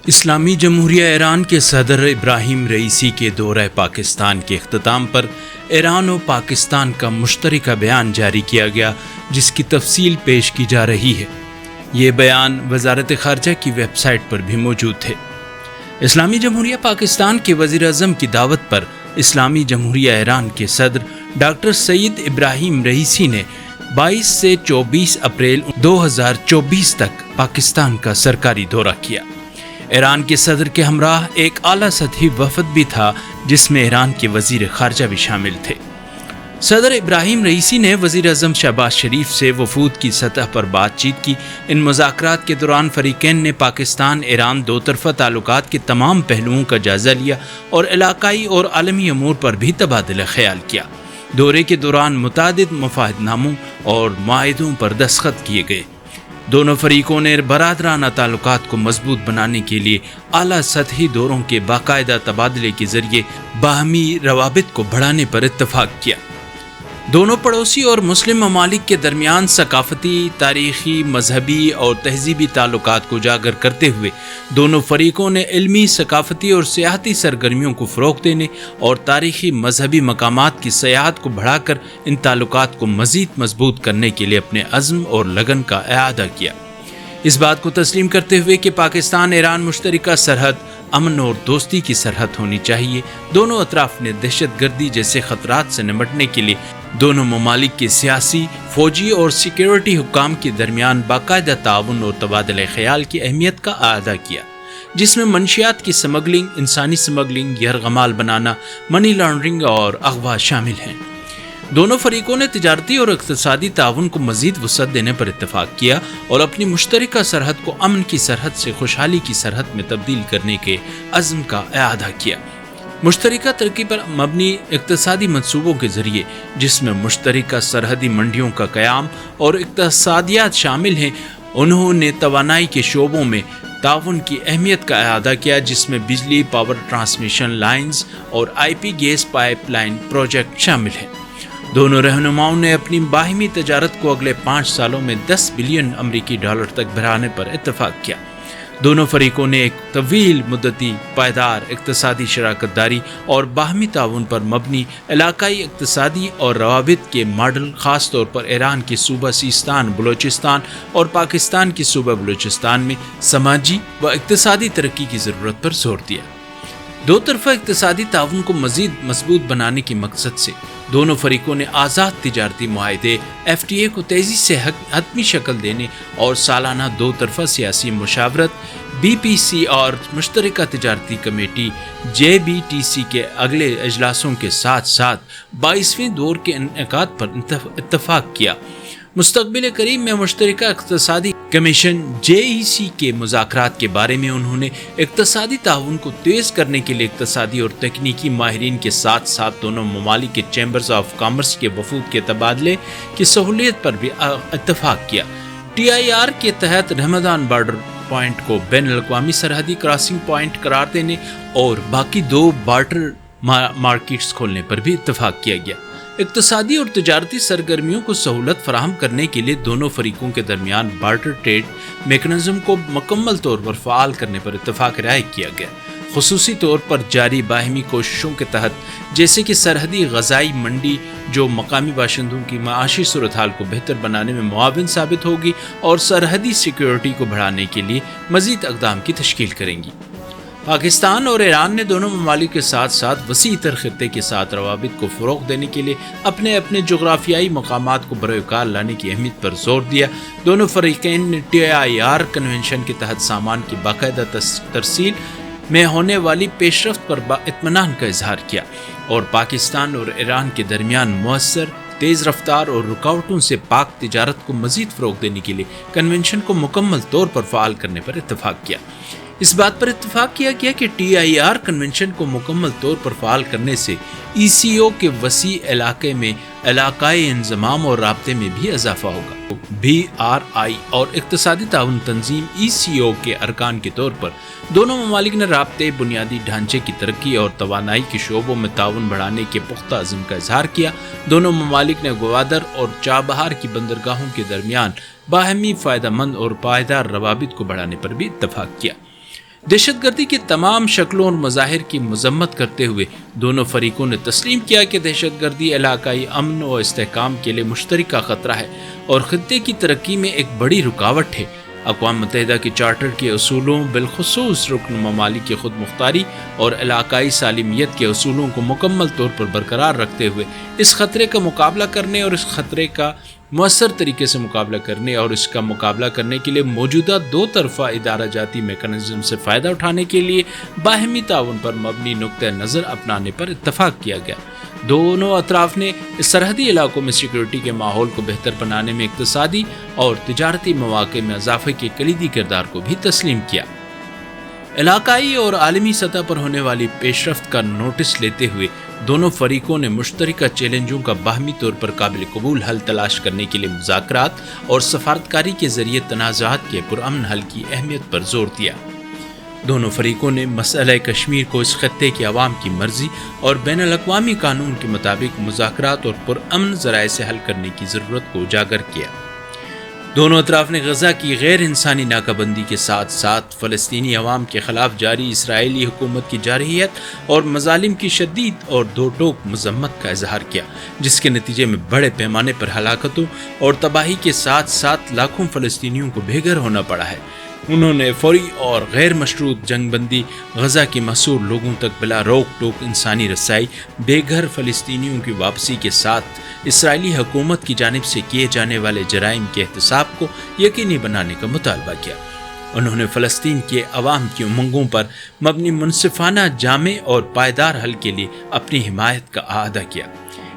اسلامی جمہوریہ ایران کے صدر ابراہیم رئیسی کے دورہ پاکستان کے اختتام پر ایران و پاکستان کا مشترکہ بیان جاری کیا گیا، جس کی تفصیل پیش کی جا رہی ہے۔ یہ بیان وزارت خارجہ کی ویب سائٹ پر بھی موجود ہے۔ اسلامی جمہوریہ پاکستان کے وزیر اعظم کی دعوت پر اسلامی جمہوریہ ایران کے صدر ڈاکٹر سید ابراہیم رئیسی نے 22 سے 24 اپریل 2024 تک پاکستان کا سرکاری دورہ کیا۔ ایران کے صدر کے ہمراہ ایک اعلیٰ سطحی وفد بھی تھا، جس میں ایران کے وزیر خارجہ بھی شامل تھے۔ صدر ابراہیم رئیسی نے وزیر اعظم شہباز شریف سے وفود کی سطح پر بات چیت کی۔ ان مذاکرات کے دوران فریقین نے پاکستان ایران دو طرفہ تعلقات کے تمام پہلوؤں کا جائزہ لیا اور علاقائی اور عالمی امور پر بھی تبادلہ خیال کیا۔ دورے کے دوران متعدد مفاہمت ناموں اور معاہدوں پر دستخط کیے گئے۔ دونوں فریقوں نے برادرانہ تعلقات کو مضبوط بنانے کے لیے اعلیٰ سطحی دوروں کے باقاعدہ تبادلے کے ذریعے باہمی روابط کو بڑھانے پر اتفاق کیا۔ دونوں پڑوسی اور مسلم ممالک کے درمیان ثقافتی، تاریخی، مذہبی اور تہذیبی تعلقات کو اجاگر کرتے ہوئے دونوں فریقوں نے علمی، ثقافتی اور سیاحتی سرگرمیوں کو فروغ دینے اور تاریخی مذہبی مقامات کی سیاحت کو بڑھا کر ان تعلقات کو مزید مضبوط کرنے کے لیے اپنے عزم اور لگن کا اعادہ کیا۔ اس بات کو تسلیم کرتے ہوئے کہ پاکستان ایران مشترکہ سرحد امن اور دوستی کی سرحد ہونی چاہیے، دونوں اطراف نے دہشت گردی جیسے خطرات سے نمٹنے کے لیے دونوں ممالک کے سیاسی، فوجی اور سیکیورٹی حکام کے درمیان باقاعدہ تعاون اور تبادلہ خیال کی اہمیت کا اعادہ کیا، جس میں منشیات کی سمگلنگ، انسانی سمگلنگ، یرغمال بنانا، منی لانڈرنگ اور اغوا شامل ہیں۔ دونوں فریقوں نے تجارتی اور اقتصادی تعاون کو مزید وسعت دینے پر اتفاق کیا اور اپنی مشترکہ سرحد کو امن کی سرحد سے خوشحالی کی سرحد میں تبدیل کرنے کے عزم کا اعادہ کیا۔ مشترکہ ترقی پر مبنی اقتصادی منصوبوں کے ذریعے، جس میں مشترکہ سرحدی منڈیوں کا قیام اور اقتصادیات شامل ہیں، انہوں نے توانائی کے شعبوں میں تعاون کی اہمیت کا اعادہ کیا، جس میں بجلی، پاور ٹرانسمیشن لائنز اور IP gas pipeline project شامل ہیں۔ دونوں رہنماؤں نے اپنی باہمی تجارت کو اگلے 5 سالوں میں $10 بلین امریکی تک بڑھانے پر اتفاق کیا۔ دونوں فریقوں نے ایک طویل مدتی، پائیدار اقتصادی شراکت داری اور باہمی تعاون پر مبنی علاقائی اقتصادی اور روابط کے ماڈل، خاص طور پر ایران کے صوبہ سیستان بلوچستان اور پاکستان کے صوبہ بلوچستان میں سماجی و اقتصادی ترقی کی ضرورت پر زور دیا۔ دو طرفہ اقتصادی تعاون کو مزید مضبوط بنانے کے مقصد سے دونوں فریقوں نے آزاد تجارتی معاہدے FTA کو تیزی سے حتمی شکل دینے اور سالانہ دو طرفہ سیاسی مشاورت BPC اور مشترکہ تجارتی کمیٹی JBTC کے اگلے اجلاسوں کے ساتھ ساتھ 22ویں دور کے انعقاد پر اتفاق کیا۔ مستقبل قریب میں مشترکہ اقتصادی کمیشن JEC کے مذاکرات کے بارے میں انہوں نے اقتصادی تعاون کو تیز کرنے کے لیے اقتصادی اور تکنیکی ماہرین کے ساتھ ساتھ دونوں ممالک کے چیمبرز آف کامرس کے وفود کے تبادلے کی سہولیت پر بھی اتفاق کیا۔ TIR کے تحت رمضان بارڈر پوائنٹ کو بین الاقوامی سرحدی کراسنگ پوائنٹ قرار دینے اور باقی 2 بارٹر مارکیٹس کھولنے پر بھی اتفاق کیا گیا۔ اقتصادی اور تجارتی سرگرمیوں کو سہولت فراہم کرنے کے لیے دونوں فریقوں کے درمیان بارٹر ٹریڈ میکنزم کو مکمل طور پر فعال کرنے پر اتفاق رائے کیا گیا، خصوصی طور پر جاری باہمی کوششوں کے تحت، جیسے کہ سرحدی غذائی منڈی، جو مقامی باشندوں کی معاشی صورتحال کو بہتر بنانے میں معاون ثابت ہوگی اور سرحدی سیکیورٹی کو بڑھانے کے لیے مزید اقدام کی تشکیل کریں گی۔ پاکستان اور ایران نے دونوں ممالک کے ساتھ ساتھ وسیع تر خطے کے ساتھ روابط کو فروغ دینے کے لیے اپنے اپنے جغرافیائی مقامات کو بروئے کار لانے کی اہمیت پر زور دیا۔ دونوں فریقین نے TIR کنونشن کے تحت سامان کی باقاعدہ ترسیل میں ہونے والی پیش رفت پر اطمینان کا اظہار کیا اور پاکستان اور ایران کے درمیان مؤثر، تیز رفتار اور رکاوٹوں سے پاک تجارت کو مزید فروغ دینے کے لیے کنونشن کو مکمل طور پر فعال کرنے پر اتفاق کیا۔ اس بات پر اتفاق کیا گیا کہ TIR کنونشن کو مکمل طور پر فعال کرنے سے ECO کے وسیع علاقے میں علاقائی انضمام اور رابطے میں بھی اضافہ ہوگا۔ BRI اور اقتصادی تعاون تنظیم ECO کے ارکان کے طور پر دونوں ممالک نے رابطے، بنیادی ڈھانچے کی ترقی اور توانائی کے شعبوں میں تعاون بڑھانے کے پختہ عزم کا اظہار کیا۔ دونوں ممالک نے گوادر اور چابہار کی بندرگاہوں کے درمیان باہمی فائدہ مند اور پائیدار روابط کو بڑھانے پر بھی اتفاق کیا۔ دہشت گردی کی تمام شکلوں اور مظاہر کی مذمت کرتے ہوئے دونوں فریقوں نے تسلیم کیا کہ دہشت گردی علاقائی امن و استحکام کے لیے مشترکہ خطرہ ہے اور خطے کی ترقی میں ایک بڑی رکاوٹ ہے۔ اقوام متحدہ کے چارٹر کے اصولوں، بالخصوص رکن ممالک کی خود مختاری اور علاقائی سالمیت کے اصولوں کو مکمل طور پر برقرار رکھتے ہوئے اس خطرے کا مقابلہ کرنے اور اس خطرے کا مؤثر طریقے سے مقابلہ کرنے اور اس کا مقابلہ کرنے کے لیے موجودہ دو طرفہ ادارہ جاتی میکانزم سے فائدہ اٹھانے کے لیے باہمی تعاون پر مبنی نقطہ نظر اپنانے پر اتفاق کیا گیا۔ دونوں اطراف نے اس سرحدی علاقوں میں سیکیورٹی کے ماحول کو بہتر بنانے میں اقتصادی اور تجارتی مواقع میں اضافے کے کلیدی کردار کو بھی تسلیم کیا۔ علاقائی اور عالمی سطح پر ہونے والی پیش رفت کا نوٹس لیتے ہوئے دونوں فریقوں نے مشترکہ چیلنجوں کا باہمی طور پر قابل قبول حل تلاش کرنے کے لیے مذاکرات اور سفارتکاری کے ذریعے تنازعات کے پرامن حل کی اہمیت پر زور دیا۔ دونوں فریقوں نے مسئلہ کشمیر کو اس خطے کے عوام کی مرضی اور بین الاقوامی قانون کے مطابق مذاکرات اور پرامن ذرائع سے حل کرنے کی ضرورت کو اجاگر کیا۔ دونوں اطراف نے غزہ کی غیر انسانی ناکہ بندی کے ساتھ ساتھ فلسطینی عوام کے خلاف جاری اسرائیلی حکومت کی جارحیت اور مظالم کی شدید اور دو ٹوک مذمت کا اظہار کیا، جس کے نتیجے میں بڑے پیمانے پر ہلاکتوں اور تباہی کے ساتھ ساتھ لاکھوں فلسطینیوں کو بے گھر ہونا پڑا ہے۔ انہوں نے فوری اور غیر مشروط جنگ بندی، غزہ کے محصور لوگوں تک بلا روک ٹوک انسانی رسائی، بے گھر فلسطینیوں کی واپسی کے ساتھ اسرائیلی حکومت کی جانب سے کیے جانے والے جرائم کے احتساب کو یقینی بنانے کا مطالبہ کیا۔ انہوں نے فلسطین کے عوام کی امنگوں پر مبنی منصفانہ، جامع اور پائیدار حل کے لیے اپنی حمایت کا اعادہ کیا۔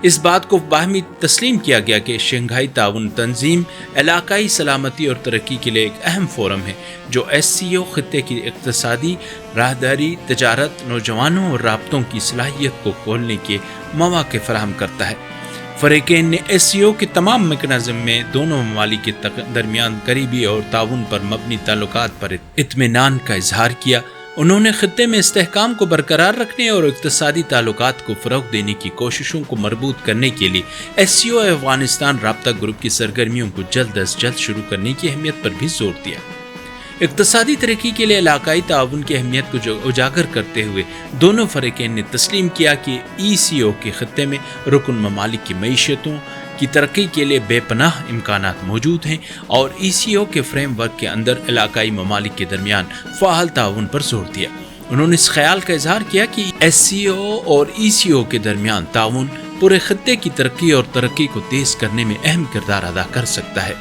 اس بات کو باہمی تسلیم کیا گیا کہ شنگھائی تعاون تنظیم علاقائی سلامتی اور ترقی کے لیے ایک اہم فورم ہے جو SCO خطے کی اقتصادی، راہداری، تجارت، نوجوانوں اور رابطوں کی صلاحیت کو کھولنے کے مواقع فراہم کرتا ہے۔ فریقین نے SCO کے تمام میکانزم میں دونوں ممالک کے درمیان قریبی اور تعاون پر مبنی تعلقات پر اطمینان کا اظہار کیا۔ انہوں نے خطے میں استحکام کو برقرار رکھنے اور اقتصادی تعلقات کو فروغ دینے کی کوششوں کو مربوط کرنے کے لیے SCO افغانستان رابطہ گروپ کی سرگرمیوں کو جلد از جلد شروع کرنے کی اہمیت پر بھی زور دیا۔ اقتصادی ترقی کے لیے علاقائی تعاون کی اہمیت کو اجاگر کرتے ہوئے دونوں فریقین نے تسلیم کیا کہ ECO کے خطے میں رکن ممالک کی معیشتوں کی ترقی کے لیے بے پناہ امکانات موجود ہیں اور ECO کے فریم ورک کے اندر علاقائی ممالک کے درمیان فعال تعاون پر زور دیا۔ انہوں نے اس خیال کا اظہار کیا کہ SCO اور ECO کے درمیان تعاون پورے خطے کی ترقی اور ترقی کو تیز کرنے میں اہم کردار ادا کر سکتا ہے۔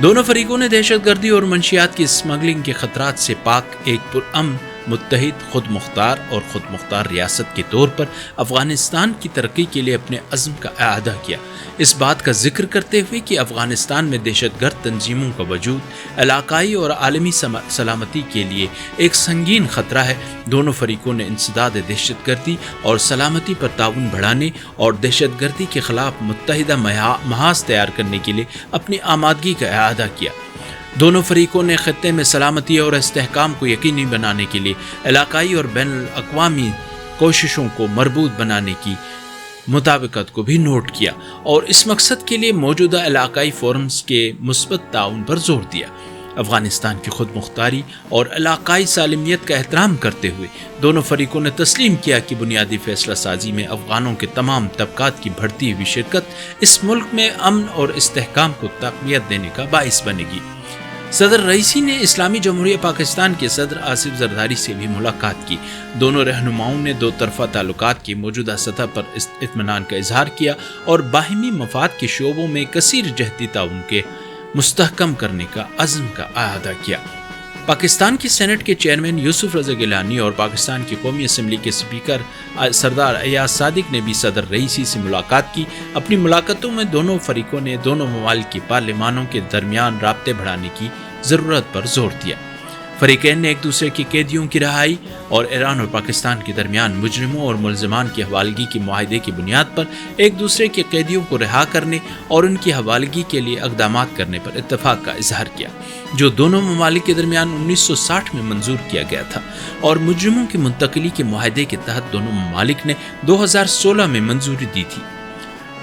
دونوں فریقوں نے دہشت گردی اور منشیات کی اسمگلنگ کے خطرات سے پاک ایک پرامن، متحد، خود مختار اور خود مختار ریاست کے طور پر افغانستان کی ترقی کے لیے اپنے عزم کا اعادہ کیا۔ اس بات کا ذکر کرتے ہوئے کہ افغانستان میں دہشت گرد تنظیموں کا وجود علاقائی اور عالمی سلامتی کے لیے ایک سنگین خطرہ ہے، دونوں فریقوں نے انسداد دہشت گردی اور سلامتی پر تعاون بڑھانے اور دہشت گردی کے خلاف متحدہ محاذ تیار کرنے کے لیے اپنی آمادگی کا اعادہ کیا۔ دونوں فریقوں نے خطے میں سلامتی اور استحکام کو یقینی بنانے کے لیے علاقائی اور بین الاقوامی کوششوں کو مربوط بنانے کی مطابقت کو بھی نوٹ کیا اور اس مقصد کے لیے موجودہ علاقائی فورمز کے مثبت تعاون پر زور دیا۔ افغانستان کی خود مختاری اور علاقائی سالمیت کا احترام کرتے ہوئے دونوں فریقوں نے تسلیم کیا کہ بنیادی فیصلہ سازی میں افغانوں کے تمام طبقات کی بڑھتی ہوئی شرکت اس ملک میں امن اور استحکام کو تقویت دینے کا باعث بنے گی۔ صدر رئیسی نے اسلامی جمہوریہ پاکستان کے صدر آصف زرداری سے بھی ملاقات کی۔ دونوں رہنماؤں نے دو طرفہ تعلقات کی موجودہ سطح پر اطمینان کا اظہار کیا اور باہمی مفاد کے شعبوں میں کثیر جہتی تعاون کے مستحکم کرنے کا عزم کا اعادہ کیا۔ پاکستان کی سینٹ کے چیئرمین یوسف رضا گیلانی اور پاکستان کی قومی اسمبلی کے اسپیکر سردار ایاز صادق نے بھی صدر رئیسی سے ملاقات کی۔ اپنی ملاقاتوں میں دونوں فریقوں نے دونوں ممالک کی پارلیمانوں کے درمیان رابطے بڑھانے کی ضرورت پر زور دیا۔ فریقین نے ایک دوسرے کی قیدیوں کی رہائی اور ایران اور پاکستان کے درمیان مجرموں اور ملزمان کی حوالگی کے معاہدے کی بنیاد پر ایک دوسرے کے قیدیوں کو رہا کرنے اور ان کی حوالگی کے لیے اقدامات کرنے پر اتفاق کا اظہار کیا، جو دونوں ممالک کے درمیان 1960 میں منظور کیا گیا تھا اور مجرموں کی منتقلی کے معاہدے کے تحت دونوں ممالک نے 2016 میں منظوری دی تھی۔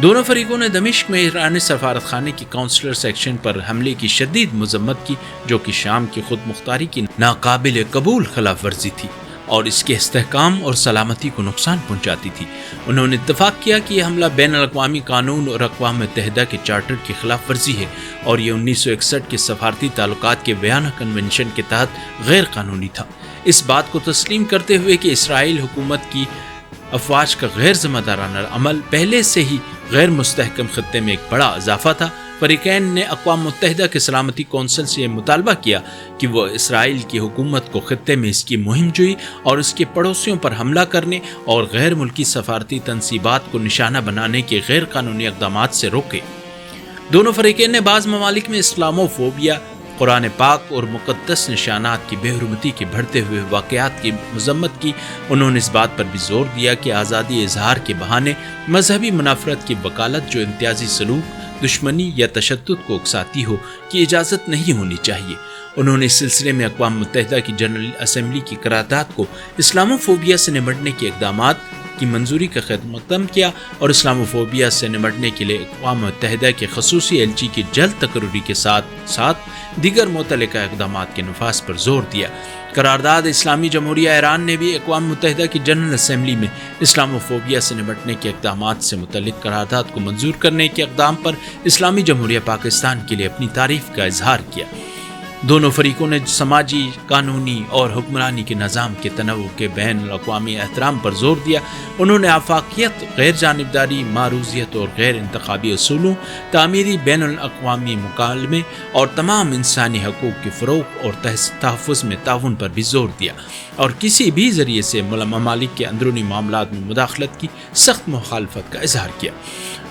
دونوں فریقوں نے دمشق میں ایرانی سفارت خانے کی کونسلر سیکشن پر حملے کی شدید مذمت کی، جو کہ شام کی خود مختاری کی ناقابل قبول خلاف ورزی تھی اور اس کے استحکام اور سلامتی کو نقصان پہنچاتی تھی۔ انہوں نے اتفاق کیا کہ یہ حملہ بین الاقوامی قانون اور اقوام متحدہ کے چارٹر کی خلاف ورزی ہے اور یہ 1961 کے سفارتی تعلقات کے ویانا کنونشن کے تحت غیر قانونی تھا۔ اس بات کو تسلیم کرتے ہوئے کہ اسرائیل حکومت کی افواج کا غیر ذمہ دارانہ عمل پہلے سے ہی غیر مستحکم خطے میں ایک بڑا اضافہ تھا، فریقین نے اقوام متحدہ کے سلامتی کونسل سے یہ مطالبہ کیا کہ وہ اسرائیل کی حکومت کو خطے میں اس کی مہم جوئی اور اس کے پڑوسیوں پر حملہ کرنے اور غیر ملکی سفارتی تنصیبات کو نشانہ بنانے کے غیر قانونی اقدامات سے روکے۔ دونوں فریقین نے بعض ممالک میں اسلاموفوبیا، قرآن پاک اور مقدس نشانات کی بے حرمتی کے بڑھتے ہوئے واقعات کی مذمت کی۔ انہوں نے اس بات پر بھی زور دیا کہ آزادی اظہار کے بہانے مذہبی منافرت کی وکالت جو امتیازی سلوک، دشمنی یا تشدد کو اکساتی ہو کی اجازت نہیں ہونی چاہیے۔ انہوں نے اس سلسلے میں اقوام متحدہ کی جنرل اسمبلی کی قرارداد کو اسلاموفوبیا سے نمٹنے کے اقدامات کی منظوری کا خط مقدم کیا اور اسلاموفوبیا سے نمٹنے کے لیے اقوام متحدہ کے خصوصی ایلچی کی جلد تقرری کے ساتھ ساتھ دیگر متعلقہ اقدامات کے نفاذ پر زور دیا۔ قرارداد اسلامی جمہوریہ ایران نے بھی اقوام متحدہ کی جنرل اسمبلی میں اسلاموفوبیا سے نمٹنے کے اقدامات سے متعلق قرارداد کو منظور کرنے کے اقدام پر اسلامی جمہوریہ پاکستان کے لیے اپنی تعریف کا اظہار کیا۔ دونوں فریقوں نے سماجی، قانونی اور حکمرانی کے نظام کے تنوع کے بین الاقوامی احترام پر زور دیا۔ انہوں نے آفاقیت، غیر جانبداری، معروضیت اور غیر انتخابی اصولوں، تعمیری بین الاقوامی مکالمے اور تمام انسانی حقوق کے فروغ اور تحفظ میں تعاون پر بھی زور دیا اور کسی بھی ذریعے سے ممالک کے اندرونی معاملات میں مداخلت کی سخت مخالفت کا اظہار کیا۔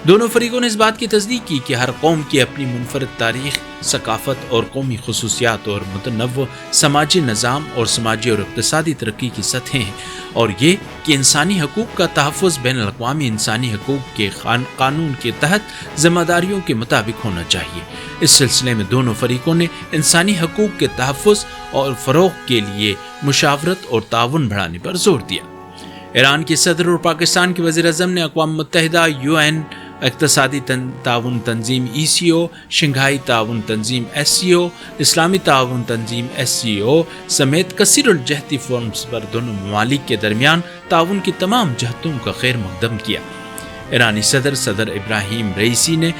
دونوں فریقوں نے اس بات کی تصدیق کی کہ ہر قوم کی اپنی منفرد تاریخ، ثقافت اور قومی خصوصیات اور متنوع سماجی نظام اور سماجی اور اقتصادی ترقی کی سطحیں ہیں، اور یہ کہ انسانی حقوق کا تحفظ بین الاقوامی انسانی حقوق کے قانون کے تحت ذمہ داریوں کے مطابق ہونا چاہیے۔ اس سلسلے میں دونوں فریقوں نے انسانی حقوق کے تحفظ اور فروغ کے لیے مشاورت اور تعاون بڑھانے پر زور دیا۔ ایران کے صدر اور پاکستان کے وزیر اعظم نے اقوام متحدہ، UN، اقتصادی تعاون تنظیم ECO، شنگھائی تعاون تنظیم SCO، اسلامی تعاون تنظیم SCO سمیت کثیر الجہتی فورمز پر دونوں ممالک کے درمیان تعاون کی تمام جہتوں کا خیر مقدم کیا۔ ایرانی صدر ابراہیم رئیسی نے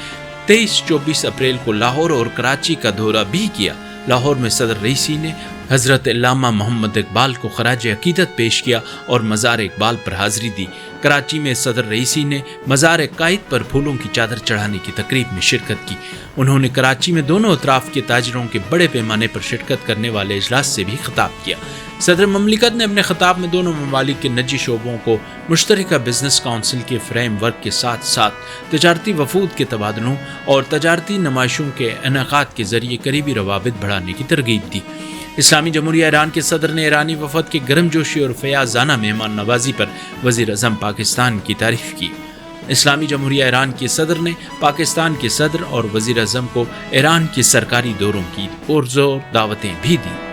23-24 اپریل کو لاہور اور کراچی کا دورہ بھی کیا۔ لاہور میں صدر رئیسی نے حضرت علامہ محمد اقبال کو خراج عقیدت پیش کیا اور مزار اقبال پر حاضری دی۔ کراچی میں صدر رئیسی نے مزار قائد پر پھولوں کی چادر چڑھانے کی تقریب میں شرکت کی۔ انہوں نے کراچی میں دونوں اطراف کے تاجروں کے بڑے پیمانے پر شرکت کرنے والے اجلاس سے بھی خطاب کیا۔ صدر مملکت نے اپنے خطاب میں دونوں ممالک کے نجی شعبوں کو مشترکہ بزنس کونسل کے فریم ورک کے ساتھ ساتھ تجارتی وفود کے تبادلوں اور تجارتی نمائشوں کے انعقاد کے ذریعے قریبی روابط بڑھانے کی ترغیب دی۔ اسلامی جمہوریہ ایران کے صدر نے ایرانی وفد کی گرم جوشی اور فیاضانہ مہمان نوازی پر وزیر اعظم پاکستان کی تعریف کی۔ اسلامی جمہوریہ ایران کے صدر نے پاکستان کے صدر اور وزیر اعظم کو ایران کے سرکاری دوروں کی پرزور دعوتیں بھی دیں۔